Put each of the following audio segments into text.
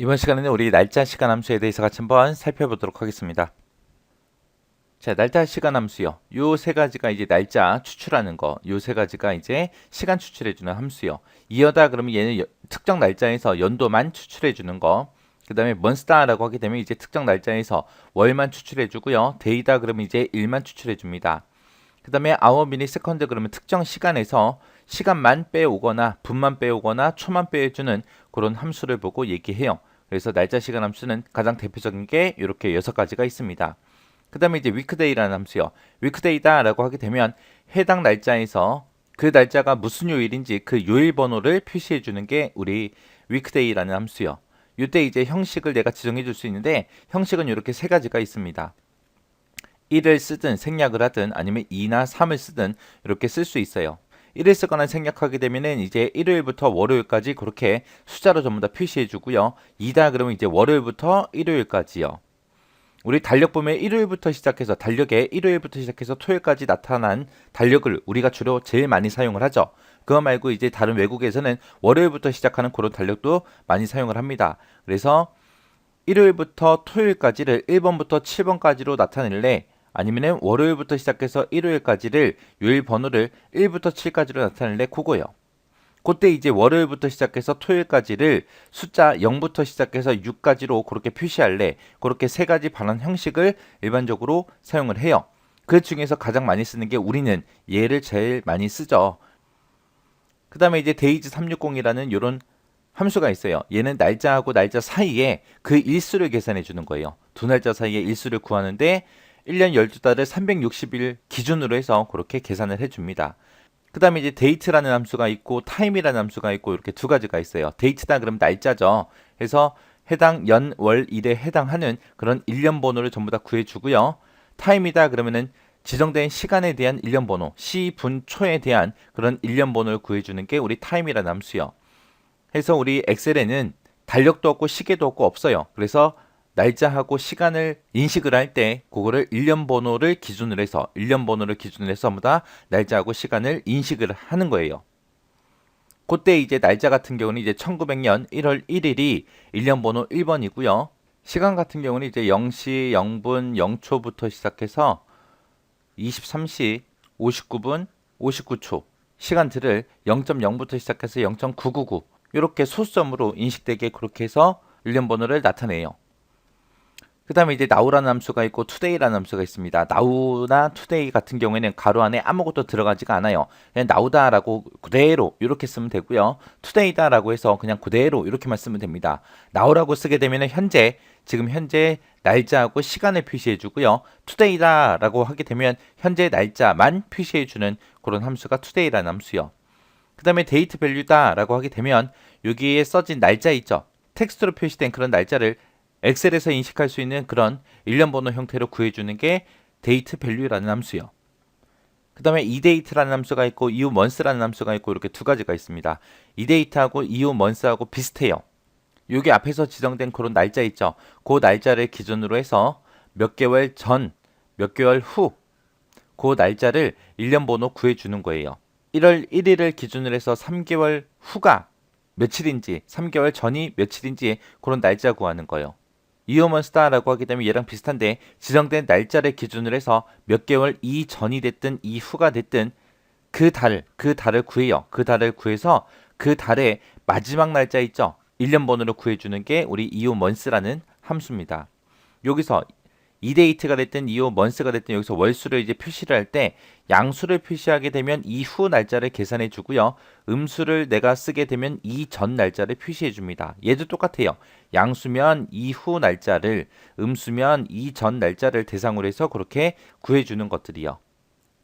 이번 시간에는 우리 날짜 시간 함수에 대해서 같이 한번 살펴보도록 하겠습니다. 자, 날짜 시간 함수요. 요 세 가지가 이제 날짜 추출하는 거. 요 세 가지가 이제 시간 추출해 주는 함수요. 이어다 그러면 얘는 특정 날짜에서 연도만 추출해 주는 거. 그다음에 month라고 하게 되면 이제 특정 날짜에서 월만 추출해 주고요. day다 그러면 이제 일만 추출해 줍니다. 그다음에 hour, minute, second 그러면 특정 시간에서 시간만 빼오거나 분만 빼오거나 초만 빼주는 그런 함수를 보고 얘기해요. 그래서 날짜 시간 함수는 가장 대표적인 게 이렇게 6가지가 있습니다. 그 다음에 이제 weekday라는 함수요. weekday다 라고 하게 되면 해당 날짜에서 그 날짜가 무슨 요일인지 그 요일 번호를 표시해 주는 게 우리 weekday라는 함수요. 이때 이제 형식을 내가 지정해 줄 수 있는데 형식은 이렇게 3가지가 있습니다. 1을 쓰든 생략을 하든 아니면 2나 3을 쓰든 이렇게 쓸 수 있어요. 1을 쓰거나 생략하게 되면은 이제 일요일부터 월요일까지 그렇게 숫자로 전부 다 표시해 주고요. 2다 그러면 이제 월요일부터 일요일까지요. 우리 달력 보면 일요일부터 시작해서 달력에 일요일부터 시작해서 토요일까지 나타난 달력을 우리가 주로 제일 많이 사용을 하죠. 그거 말고 이제 다른 외국에서는 월요일부터 시작하는 그런 달력도 많이 사용을 합니다. 그래서 일요일부터 토요일까지를 1번부터 7번까지로 나타낼래? 아니면은 월요일부터 시작해서 일요일까지를 요일 번호를 1부터 7까지로 나타낼래? 그거요. 그때 이제 월요일부터 시작해서 토요일까지를 숫자 0부터 시작해서 6까지로 그렇게 표시할래? 그렇게 3가지 반환 형식을 일반적으로 사용을 해요. 그 중에서 가장 많이 쓰는 게 우리는 얘를 제일 많이 쓰죠. 그 다음에 이제 days 360이라는 이런 함수가 있어요. 얘는 날짜하고 날짜 사이에 그 일수를 계산해 주는 거예요. 두 날짜 사이에 일수를 구하는데 1년 12달을 360일 기준으로 해서 그렇게 계산을 해줍니다. 그 다음에 이제 date라는 함수가 있고 time이라는 함수가 있고 이렇게 2가지가 있어요. date다 그러면 날짜죠. 그래서 해당 연, 월, 일에 해당하는 그런 일련 번호를 전부 다 구해주고요. time이다 그러면은 지정된 시간에 대한 일련 번호, 시, 분, 초에 대한 그런 일련 번호를 구해주는 게 우리 time이라는 함수요. 해서 우리 엑셀에는 달력도 없고 시계도 없고 없어요. 그래서 날짜하고 시간을 인식을 할 때 그거를 일련 번호를 기준으로 해서 전부 다 날짜하고 시간을 인식을 하는 거예요. 그때 이제 날짜 같은 경우는 이제 1900년 1월 1일이 일련 번호 1번이고요. 시간 같은 경우는 이제 0시 0분 0초부터 시작해서 23시 59분 59초 시간들을 0.0부터 시작해서 0.999 이렇게 소수점으로 인식되게 그렇게 해서 일련 번호를 나타내요. 그 다음에 이제 now라는 함수가 있고 today라는 함수가 있습니다. now나 today 같은 경우에는 가로 안에 아무것도 들어가지가 않아요. 그냥 now다라고 그대로 이렇게 쓰면 되고요. today다라고 해서 그냥 그대로 이렇게만 쓰면 됩니다. now라고 쓰게 되면 현재 지금 현재 날짜하고 시간을 표시해 주고요. today다라고 하게 되면 현재 날짜만 표시해 주는 그런 함수가 today라는 함수요. 그 다음에 date value다라고 하게 되면 여기에 써진 날짜 있죠. 텍스트로 표시된 그런 날짜를 엑셀에서 인식할 수 있는 그런 일련 번호 형태로 구해주는 게 date value라는 함수요. 그 다음에 eDate라는 함수가 있고 eumonth라는 함수가 있고 이렇게 2가지가 있습니다. eDate하고 eumonth하고 비슷해요. 여기 앞에서 지정된 그런 날짜 있죠. 그 날짜를 기준으로 해서 몇 개월 전, 몇 개월 후, 그 날짜를 일련 번호 구해주는 거예요. 1월 1일을 기준으로 해서 3개월 후가 며칠인지, 3개월 전이 며칠인지 그런 날짜 구하는 거예요. 이어먼스다라고 하게 되면 얘랑 비슷한데 지정된 날짜를 기준으로 해서 몇 개월 이전이 됐든 이후가 됐든 그 달을 구해요. 그 달을 구해서 그 달의 마지막 날짜 있죠. 1년 번호로 구해주는 게 우리 이오먼스라는 함수입니다. 여기서 이데이트가 됐든 이오먼스가 됐든 여기서 월수를 이제 표시를 할 때 양수를 표시하게 되면 이후 날짜를 계산해 주고요. 음수를 내가 쓰게 되면 이전 날짜를 표시해 줍니다. 얘도 똑같아요. 양수면 이후 날짜를, 음수면 이전 날짜를 대상으로 해서 그렇게 구해 주는 것들이요.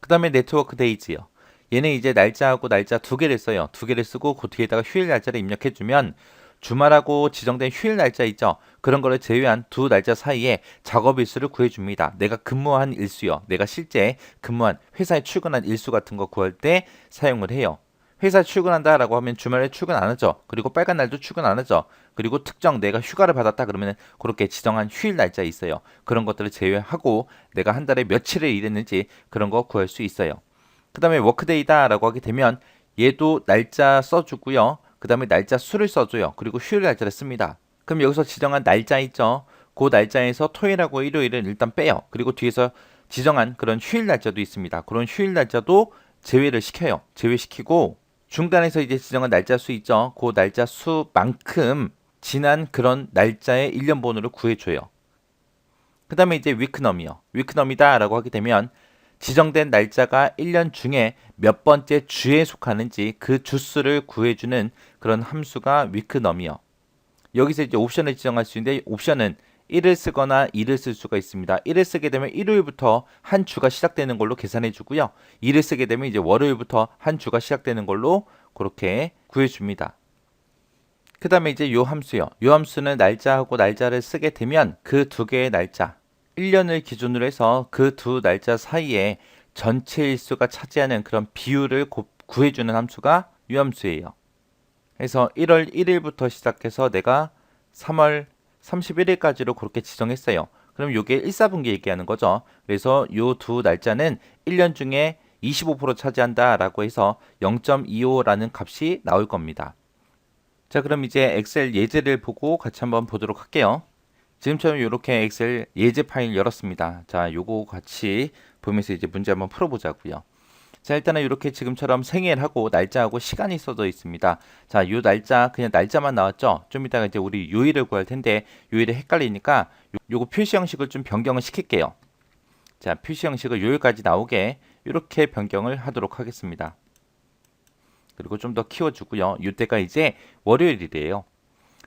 그 다음에 네트워크 데이즈요. 얘는 이제 날짜하고 날짜 2개를 써요. 2개를 쓰고 그 뒤에다가 휴일 날짜를 입력해 주면 주말하고 지정된 휴일 날짜 있죠. 그런 거를 제외한 두 날짜 사이에 작업 일수를 구해줍니다. 내가 근무한 일수요. 내가 실제 근무한 회사에 출근한 일수 같은 거 구할 때 사용을 해요. 회사 출근한다라고 하면 주말에 출근 안 하죠. 그리고 빨간 날도 출근 안 하죠. 그리고 특정 내가 휴가를 받았다 그러면 그렇게 지정한 휴일 날짜 있어요. 그런 것들을 제외하고 내가 한 달에 며칠을 일했는지 그런 거 구할 수 있어요. 그 다음에 워크데이다라고 하게 되면 얘도 날짜 써주고요. 그 다음에 날짜 수를 써줘요. 그리고 휴일 날짜를 씁니다. 그럼 여기서 지정한 날짜 있죠? 그 날짜에서 토요일하고 일요일은 일단 빼요. 그리고 뒤에서 지정한 그런 휴일 날짜도 있습니다. 그런 휴일 날짜도 제외를 시켜요. 제외시키고 중간에서 이제 지정한 날짜 수 있죠? 그 날짜 수만큼 지난 그런 날짜의 1년 번호를 구해줘요. 그 다음에 이제 위크넘이요. 위크넘이다 라고 하게 되면 지정된 날짜가 1년 중에 몇 번째 주에 속하는지 그 주수를 구해주는 그런 함수가 위크넘이요. 여기서 이제 옵션을 지정할 수 있는데 옵션은 1을 쓰거나 2를 쓸 수가 있습니다. 1을 쓰게 되면 일요일부터 한 주가 시작되는 걸로 계산해 주고요. 2를 쓰게 되면 이제 월요일부터 한 주가 시작되는 걸로 그렇게 구해줍니다. 그 다음에 이제 요 함수요. 요 함수는 날짜하고 날짜를 쓰게 되면 그 두 개의 날짜, 1년을 기준으로 해서 그 두 날짜 사이에 전체 일수가 차지하는 그런 비율을 구해주는 함수가 요 함수예요. 그래서 1월 1일부터 시작해서 내가 3월 31일까지로 그렇게 지정했어요. 그럼 이게 1사분기 얘기하는 거죠. 그래서 요 두 날짜는 1년 중에 25% 차지한다 라고 해서 0.25라는 값이 나올 겁니다. 자, 그럼 이제 엑셀 예제를 보고 같이 한번 보도록 할게요. 지금처럼 이렇게 엑셀 예제 파일 열었습니다. 자, 요거 같이 보면서 이제 문제 한번 풀어보자고요. 자, 일단은 이렇게 지금처럼 생일하고 날짜하고 시간이 써져 있습니다. 자, 요 날짜 그냥 날짜만 나왔죠. 좀 이따가 이제 우리 요일을 구할 텐데 요일이 헷갈리니까 요거 표시 형식을 좀 변경을 시킬게요. 자, 표시 형식을 요일까지 나오게 이렇게 변경을 하도록 하겠습니다. 그리고 좀 더 키워주고요. 이때가 이제 월요일이래요.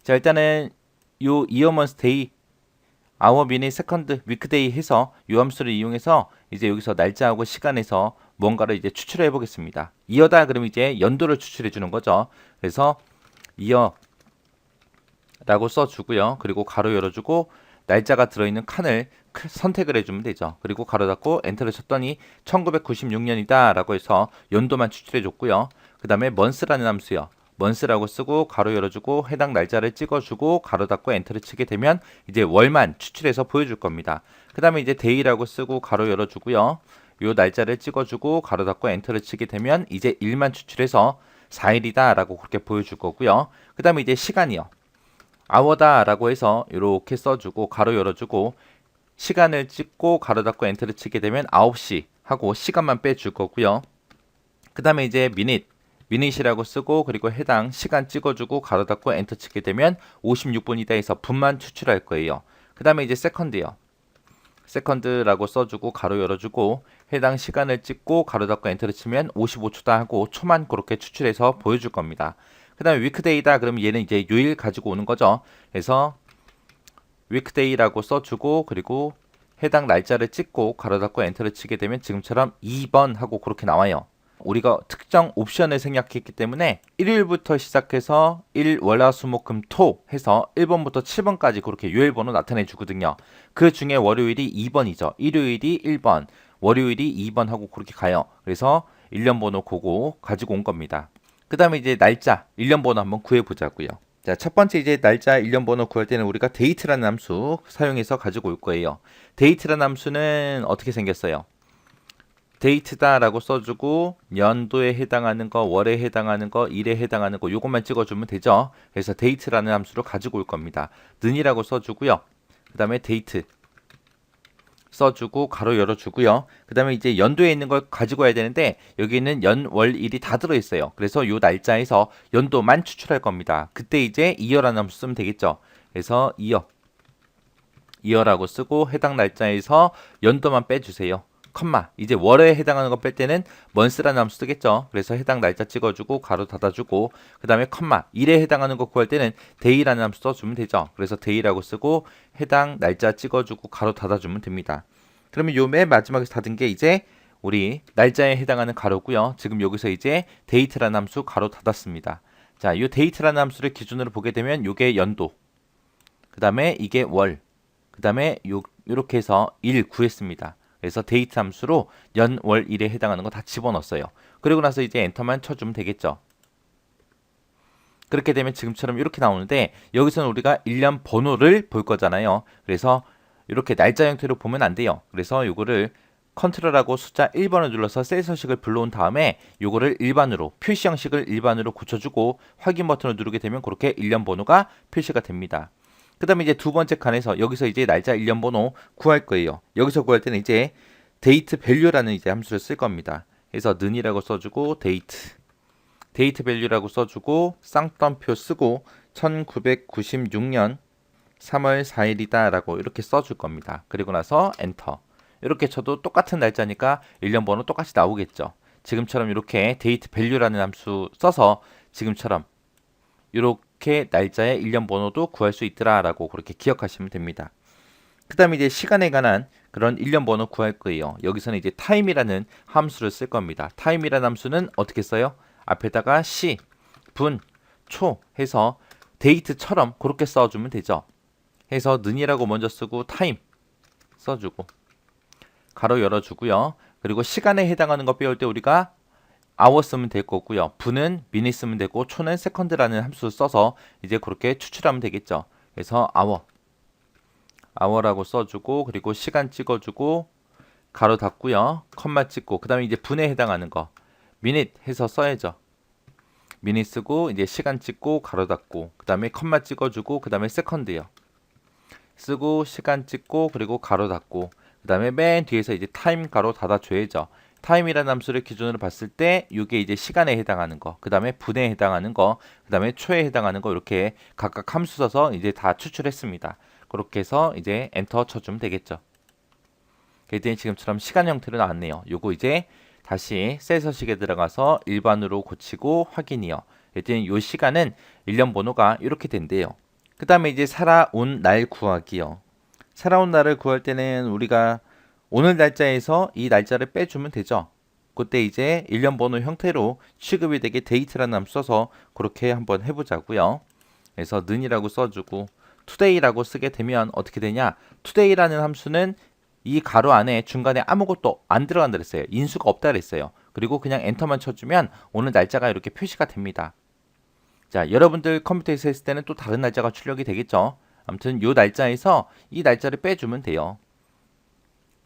자, 일단은 요 이어먼스 데이 아워 미니 세컨드 위크데이 해서 요 함수를 이용해서 이제 여기서 날짜하고 시간에서 뭔가를 이제 추출해 보겠습니다. 이어다 그럼 이제 연도를 추출해 주는 거죠. 그래서 이어라고 써주고요. 그리고 가로 열어주고 날짜가 들어있는 칸을 선택을 해주면 되죠. 그리고 가로 닫고 엔터를 쳤더니 1996년이다 라고 해서 연도만 추출해 줬고요. 그 다음에 month라는 함수요. month라고 쓰고 가로 열어주고 해당 날짜를 찍어주고 가로 닫고 엔터를 치게 되면 이제 월만 추출해서 보여줄 겁니다. 그 다음에 이제 day라고 쓰고 가로 열어주고요. 요 날짜를 찍어주고 가로 닫고 엔터를 치게 되면 이제 일만 추출해서 4일이다 라고 그렇게 보여줄 거고요. 그 다음에 이제 시간이요. hour다 라고 해서 이렇게 써주고 가로 열어주고 시간을 찍고 가로 닫고 엔터를 치게 되면 9시 하고 시간만 빼줄 거고요. 그 다음에 이제 미닛이라고 쓰고 그리고 해당 시간 찍어주고 가로 닫고 엔터 치게 되면 56분이다 해서 분만 추출할 거예요. 그 다음에 이제 세컨드요. 세컨드라고 써주고 가로 열어주고 해당 시간을 찍고 가로 닫고 엔터를 치면 55초다 하고 초만 그렇게 추출해서 보여줄 겁니다. 그 다음에 위크데이다 그러면 얘는 이제 요일 가지고 오는 거죠. 그래서 위크데이라고 써주고 그리고 해당 날짜를 찍고 가로 닫고 엔터를 치게 되면 지금처럼 2번 하고 그렇게 나와요. 우리가 특정 옵션을 생략했기 때문에 1일부터 시작해서 1, 월, 화, 수, 목, 금, 토 해서 1번부터 7번까지 그렇게 요일번호 나타내 주거든요. 그 중에 월요일이 2번이죠. 일요일이 1번, 월요일이 2번 하고 그렇게 가요. 그래서 1년 번호 그거 가지고 온 겁니다. 그 다음에 이제 날짜, 1년 번호 한번 구해보자고요. 자, 첫 번째 이제 날짜 1년 번호 구할 때는 우리가 데이트라는 함수 사용해서 가지고 올 거예요. 데이트라는 함수는 어떻게 생겼어요? 데이트다 라고 써주고 연도에 해당하는 거, 월에 해당하는 거, 일에 해당하는 거 요것만 찍어주면 되죠. 그래서 데이트라는 함수로 가지고 올 겁니다. 는이라고 써주고요. 그 다음에 데이트 써주고 가로 열어주고요. 그 다음에 이제 연도에 있는 걸 가지고 와야 되는데 여기는 연, 월, 일이 다 들어있어요. 그래서 요 날짜에서 연도만 추출할 겁니다. 그때 이제 이어라는 함수 쓰면 되겠죠. 그래서 이어라고 쓰고 해당 날짜에서 연도만 빼주세요. 컴마 이제 월에 해당하는 거 뺄 때는 month라는 함수 쓰겠죠. 그래서 해당 날짜 찍어주고 가로 닫아주고 그 다음에 컴마 일에 해당하는 거 구할 때는 day라는 함수 써주면 되죠. 그래서 day라고 쓰고 해당 날짜 찍어주고 가로 닫아주면 됩니다. 그러면 요 맨 마지막에 닫은 게 이제 우리 날짜에 해당하는 가로고요. 지금 여기서 이제 date라는 함수 가로 닫았습니다. 자, 요 date라는 함수를 기준으로 보게 되면 요게 연도, 그 다음에 이게 월, 그 다음에 요렇게 해서 일 구했습니다. 그래서 데이트 함수로 연, 월, 일에 해당하는 거 다 집어넣었어요. 그리고 나서 이제 엔터만 쳐주면 되겠죠. 그렇게 되면 지금처럼 이렇게 나오는데 여기서는 우리가 1년 번호를 볼 거잖아요. 그래서 이렇게 날짜 형태로 보면 안 돼요. 그래서 요거를 컨트롤하고 숫자 1번을 눌러서 셀 서식을 불러온 다음에 요거를 일반으로 표시 형식을 일반으로 고쳐주고 확인 버튼을 누르게 되면 그렇게 1년 번호가 표시가 됩니다. 그 다음에 이제 두 번째 칸에서 여기서 이제 날짜 일련 번호 구할 거예요. 여기서 구할 때는 이제 데이트 밸류라는 이제 함수를 쓸 겁니다. 그래서 는이라고 써주고 데이트 밸류라고 써주고 쌍따옴표 쓰고 1996년 3월 4일이다 라고 이렇게 써줄 겁니다. 그리고 나서 엔터. 이렇게 쳐도 똑같은 날짜니까 일련 번호 똑같이 나오겠죠. 지금처럼 이렇게 데이트 밸류라는 함수 써서 지금처럼 이렇게 날짜의 일련 번호도 구할 수 있더라 라고 그렇게 기억하시면 됩니다. 그 다음에 이제 시간에 관한 그런 일련 번호 구할 거예요. 여기서는 이제 time이라는 함수를 쓸 겁니다. time이라는 함수는 어떻게 써요? 앞에다가 시, 분, 초 해서 데이트처럼 그렇게 써주면 되죠. 해서 는이라고 먼저 쓰고 time 써주고 가로 열어주고요. 그리고 시간에 해당하는 거 배울 때 우리가 hour 쓰면 될 거고요. 분은 minute 쓰면 되고 초는 second라는 함수 써서 이제 그렇게 추출하면 되겠죠. 그래서 hour라고 써주고 그리고 시간 찍어주고 가로 닫고요. 컴마 찍고 그 다음에 이제 분에 해당하는 거 minute 해서 써야죠. minute 쓰고 이제 시간 찍고 가로 닫고 그 다음에 컴마 찍어주고 그 다음에 second요. 쓰고 시간 찍고 그리고 가로 닫고 그 다음에 맨 뒤에서 이제 time 가로 닫아줘야죠. time이라는 함수를 기준으로 봤을 때 이게 이제 시간에 해당하는 거, 그 다음에 분에 해당하는 거, 그 다음에 초에 해당하는 거 이렇게 각각 함수 써서 이제 다 추출했습니다. 그렇게 해서 이제 엔터 쳐주면 되겠죠. 그랬더니 지금처럼 시간 형태로 나왔네요. 요거 이제 다시 셀 서식에 들어가서 일반으로 고치고 확인이요. 그랬더니 요 시간은 일련 번호가 이렇게 된대요. 그 다음에 이제 살아온 날 구하기요. 살아온 날을 구할 때는 우리가 오늘 날짜에서 이 날짜를 빼주면 되죠. 그때 이제 일련 번호 형태로 취급이 되게 데이트라는 함수 써서 그렇게 한번 해보자고요. 그래서 는이라고 써주고 today라고 쓰게 되면 어떻게 되냐? today라는 함수는 이 가로 안에 중간에 아무것도 안 들어간다 그랬어요. 인수가 없다 그랬어요. 그리고 그냥 엔터만 쳐주면 오늘 날짜가 이렇게 표시가 됩니다. 자, 여러분들 컴퓨터에서 했을 때는 또 다른 날짜가 출력이 되겠죠. 아무튼 요 날짜에서 이 날짜를 빼주면 돼요.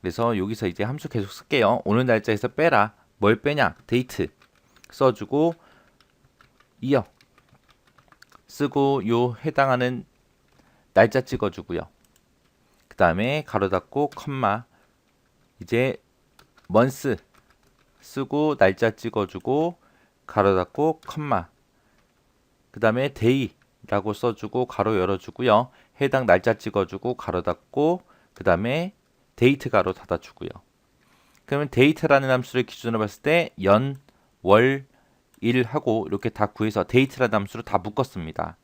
그래서 여기서 이제 함수 계속 쓸게요. 오늘 날짜에서 빼라. 뭘 빼냐? 데이트 써주고 이어 쓰고 요 해당하는 날짜 찍어주고요. 그 다음에 가로 닫고 컴마 이제 month 쓰고 날짜 찍어주고 가로 닫고 컴마 그 다음에 day라고 써주고 가로 열어주고요. 해당 날짜 찍어주고 가로 닫고 그 다음에 데이트 가로 닫아주고요. 그러면 데이트라는 함수를 기준으로 봤을 때 연, 월, 일 하고 이렇게 다 구해서 데이트라는 함수로 다 묶었습니다.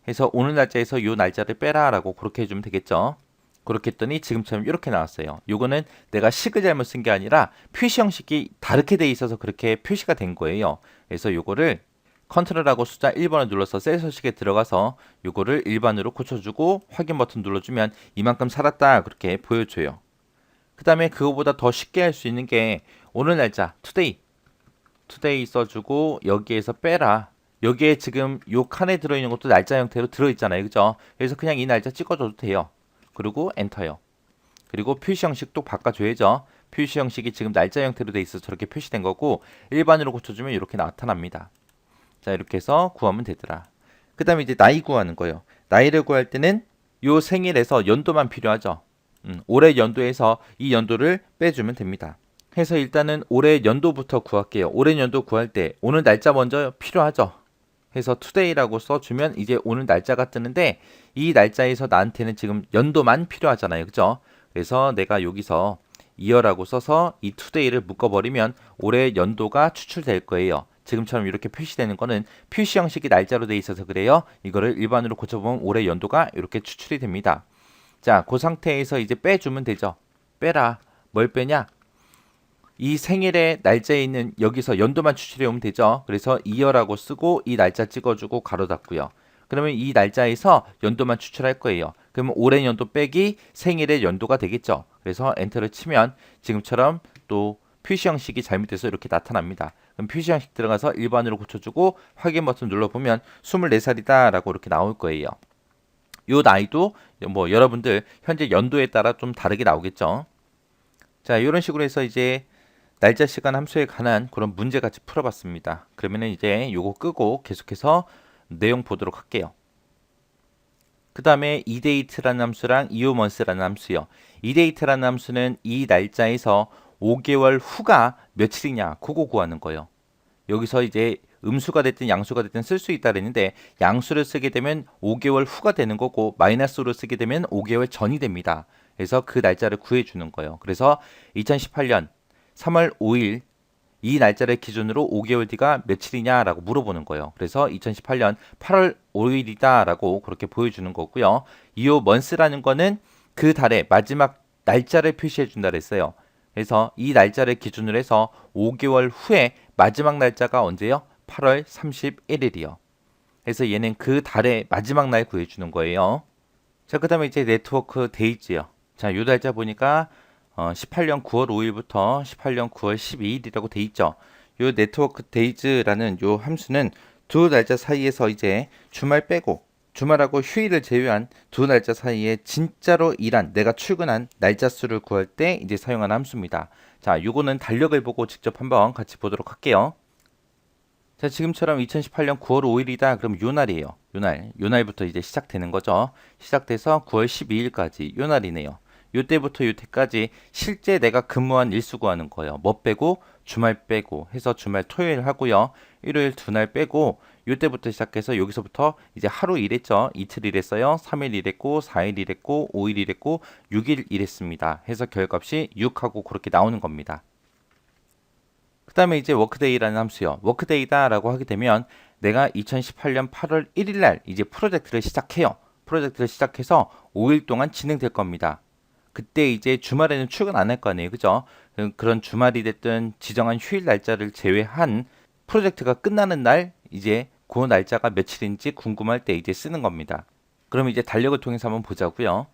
해서 오늘 날짜에서 요 날짜를 빼라 라고 그렇게 해주면 되겠죠. 그렇게 했더니 지금처럼 이렇게 나왔어요. 요거는 내가 식을 잘못 쓴 게 아니라 표시 형식이 다르게 돼 있어서 그렇게 표시가 된 거예요. 그래서 요거를 컨트롤하고 숫자 1번을 눌러서 셀 서식에 들어가서 요거를 일반으로 고쳐주고 확인 버튼 눌러주면 이만큼 살았다 그렇게 보여줘요. 그 다음에 그거보다 더 쉽게 할 수 있는 게 오늘 날짜 today 써주고 여기에서 빼라. 여기에 지금 요 칸에 들어있는 것도 날짜 형태로 들어있잖아요. 그죠? 그래서 그냥 이 날짜 찍어줘도 돼요. 그리고 엔터요. 그리고 표시 형식도 바꿔줘야죠. 표시 형식이 지금 날짜 형태로 돼 있어서 저렇게 표시된 거고 일반으로 고쳐주면 이렇게 나타납니다. 자, 이렇게 해서 구하면 되더라. 그 다음에 이제 나이 구하는 거예요. 나이를 구할 때는 요 생일에서 연도만 필요하죠. 올해 연도에서 이 연도를 빼주면 됩니다. 해서 일단은 올해 연도부터 구할게요. 올해 연도 구할 때 오늘 날짜 먼저 필요하죠. 해서 today라고 써주면 이제 오늘 날짜가 뜨는데 이 날짜에서 나한테는 지금 연도만 필요하잖아요. 그죠? 그래서 내가 여기서 year라고 써서 이 today를 묶어버리면 올해 연도가 추출될 거예요. 지금처럼 이렇게 표시되는 거는 표시 형식이 날짜로 돼 있어서 그래요. 이거를 일반으로 고쳐보면 올해 연도가 이렇게 추출이 됩니다. 자, 그 상태에서 이제 빼주면 되죠. 빼라. 뭘 빼냐? 이 생일의 날짜에 있는 여기서 연도만 추출해 오면 되죠. 그래서 year라고 쓰고 이 날짜 찍어주고 가로 닫고요. 그러면 이 날짜에서 연도만 추출할 거예요. 그러면 올해 연도 빼기 생일의 연도가 되겠죠. 그래서 엔터를 치면 지금처럼 또 표시 형식이 잘못돼서 이렇게 나타납니다. 그럼 표시 형식 들어가서 일반으로 고쳐주고 확인 버튼 눌러보면 24살이다 라고 이렇게 나올 거예요. 요 나이도 뭐 여러분들 현재 연도에 따라 좀 다르게 나오겠죠. 자, 이런 식으로 해서 이제 날짜 시간 함수에 관한 그런 문제 같이 풀어봤습니다. 그러면은 이제 요거 끄고 계속해서 내용 보도록 할게요. 그 다음에 이데이트라는 함수랑 이오먼스라는 함수요. 이데이트라는 함수는 이 날짜에서 5개월 후가 며칠이냐 그거 구하는 거예요. 여기서 이제 음수가 됐든 양수가 됐든 쓸 수 있다 그랬는데 양수를 쓰게 되면 5개월 후가 되는 거고 마이너스로 쓰게 되면 5개월 전이 됩니다. 그래서 그 날짜를 구해주는 거예요. 그래서 2018년 3월 5일 이 날짜를 기준으로 5개월 뒤가 며칠이냐라고 물어보는 거예요. 그래서 2018년 8월 5일이다라고 그렇게 보여주는 거고요. 이오 먼스라는 거는 그 달의 마지막 날짜를 표시해 준다 그랬어요. 그래서 이 날짜를 기준으로 해서 5개월 후에 마지막 날짜가 언제요? 8월 31일이요. 그래서 얘는 그 달의 마지막 날 구해주는 거예요. 자, 그 다음에 이제 네트워크 데이즈요. 자, 요 날짜 보니까 18년 9월 5일부터 18년 9월 12일이라고 돼 있죠. 요 네트워크 데이즈라는 요 함수는 두 날짜 사이에서 이제 주말 빼고 주말하고 휴일을 제외한 두 날짜 사이에 진짜로 일한 내가 출근한 날짜 수를 구할 때 이제 사용하는 함수입니다. 자, 요거는 달력을 보고 직접 한번 같이 보도록 할게요. 자, 지금처럼 2018년 9월 5일이다. 그럼 요 날이에요. 요 날부터 이제 시작되는 거죠. 시작돼서 9월 12일까지 요 날이네요. 요때부터 요때까지 실제 내가 근무한 일수 구하는 거예요. 뭐 빼고 주말 빼고 해서 주말 토요일 하고요. 일요일 두 날 빼고 요때부터 시작해서 여기서부터 이제 하루 일했죠. 이틀 일했어요. 3일 일했고 4일 일했고 5일 일했고 6일 일했습니다. 해서 결과값이 6하고 그렇게 나오는 겁니다. 그 다음에 이제 워크데이라는 함수요. 워크데이다라고 하게 되면 내가 2018년 8월 1일 날 이제 프로젝트를 시작해요. 프로젝트를 시작해서 5일 동안 진행될 겁니다. 그때 이제 주말에는 출근 안 할 거 아니에요. 그죠? 그런 주말이 됐든 지정한 휴일 날짜를 제외한 프로젝트가 끝나는 날 이제 그 날짜가 며칠인지 궁금할 때 이제 쓰는 겁니다. 그럼 이제 달력을 통해서 한번 보자고요.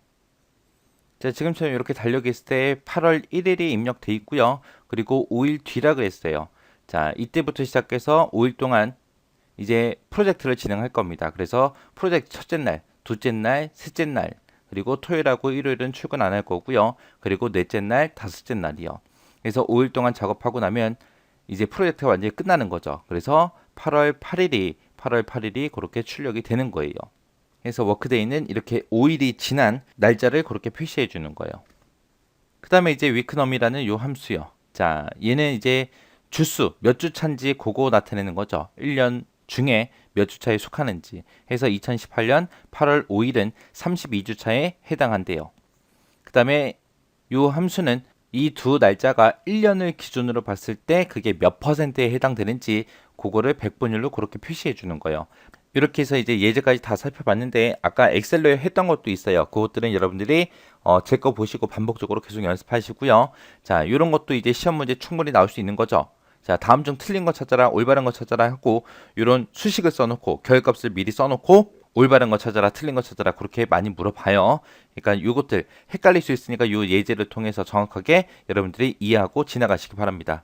자, 지금처럼 이렇게 달력이 있을 때 8월 1일이 입력돼 있고요. 그리고 5일 뒤라 그랬어요. 자, 이때부터 시작해서 5일 동안 이제 프로젝트를 진행할 겁니다. 그래서 프로젝트 첫째 날, 둘째 날, 셋째 날, 그리고 토요일하고 일요일은 출근 안 할 거고요. 그리고 넷째 날, 다섯째 날이요. 그래서 5일 동안 작업하고 나면 이제 프로젝트가 완전히 끝나는 거죠. 그래서 8월 8일이 그렇게 출력이 되는 거예요. 그래서 워크데이는 이렇게 5일이 지난 날짜를 그렇게 표시해 주는 거예요. 그 다음에 이제 위크넘이라는 요 함수요. 자, 얘는 이제 주수, 몇 주 차인지 그거 나타내는 거죠. 1년 중에 몇 주 차에 속하는지 해서 2018년 8월 5일은 32주 차에 해당한대요. 그 다음에 요 함수는 이 두 날짜가 1년을 기준으로 봤을 때 그게 몇 퍼센트에 해당되는지 그거를 백분율로 그렇게 표시해 주는 거예요. 이렇게 해서 이제 예제까지 다 살펴봤는데 아까 엑셀로 했던 것도 있어요. 그것들은 여러분들이 제 거 보시고 반복적으로 계속 연습하시고요. 자, 이런 것도 이제 시험 문제 충분히 나올 수 있는 거죠. 자, 다음 중 틀린 거 찾아라, 올바른 거 찾아라 하고 이런 수식을 써놓고 결값을 미리 써놓고 올바른 거 찾아라, 틀린 거 찾아라 그렇게 많이 물어봐요. 그러니까 이것들 헷갈릴 수 있으니까 이 예제를 통해서 정확하게 여러분들이 이해하고 지나가시기 바랍니다.